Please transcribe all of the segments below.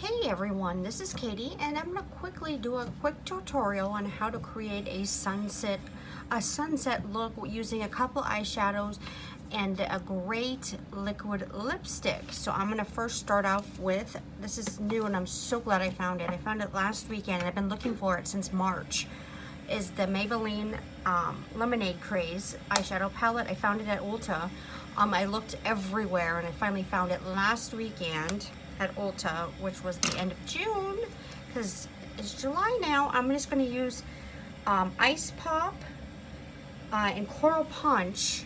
Hey everyone, this is Katie and I'm going to quickly do a quick tutorial on how to create a sunset look using a couple eyeshadows and a great liquid lipstick. So I'm going to first start off with, this is new and I'm so glad I found it. I found it last weekend and I've been looking for it since March. Is the Maybelline Lemonade Craze eyeshadow palette. I found it at Ulta. I looked everywhere and I finally found it last weekend at Ulta, which was the end of June, because it's July now. I'm just going to use Ice Pop and Coral Punch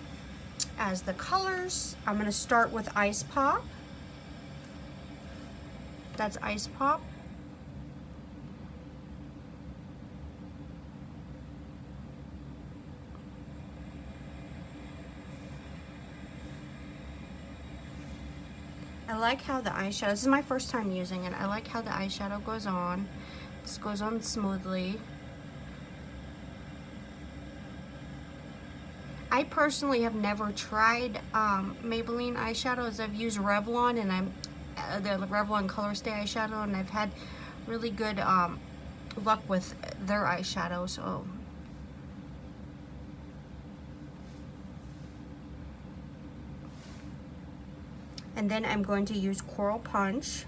as the colors. I'm going to start with Ice Pop. That's Ice Pop. I like how the eyeshadow, this is my first time using it, I like how the eyeshadow goes on. This goes on smoothly. I personally have never tried Maybelline eyeshadows. I've used Revlon and the Revlon Color Stay eyeshadow, and I've had really good luck with their eyeshadow. So and then I'm going to use Coral Punch.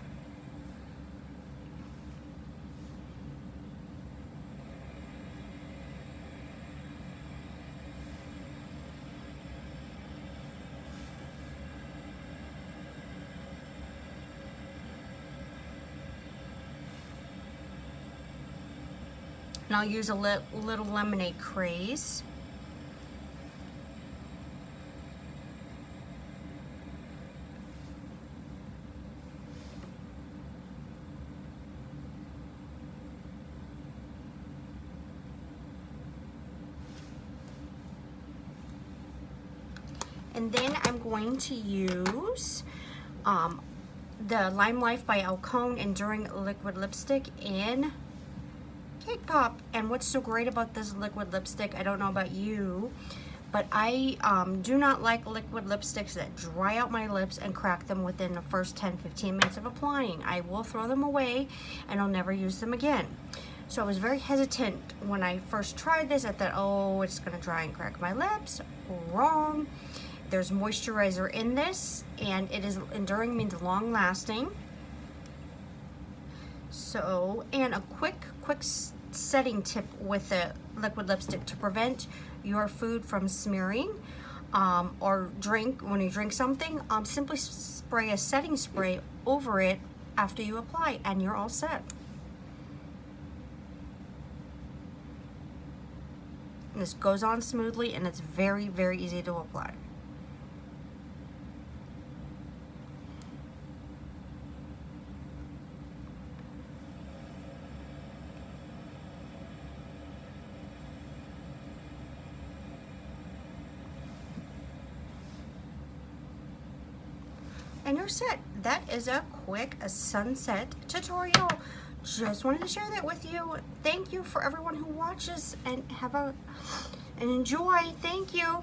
And I'll use a little Lemonade Craze. And then I'm going to use the LimeLife by Alcone Enduring Liquid Lipstick in Cake Pop. And what's so great about this liquid lipstick, I don't know about you, but I do not like liquid lipsticks that dry out my lips and crack them within the first 10-15 minutes of applying. I will throw them away and I'll never use them again. So I was very hesitant when I first tried this. I thought, oh, it's gonna dry and crack my lips. Wrong. There's moisturizer in this, and it is enduring, means long lasting. So, and a quick setting tip with the liquid lipstick to prevent your food from smearing or when you drink something, simply spray a setting spray over it after you apply and you're all set. And this goes on smoothly and it's very, very easy to apply. And you're set. That is a quick sunset tutorial. Just wanted to share that with you. Thank you for everyone who watches, and enjoy. Thank you.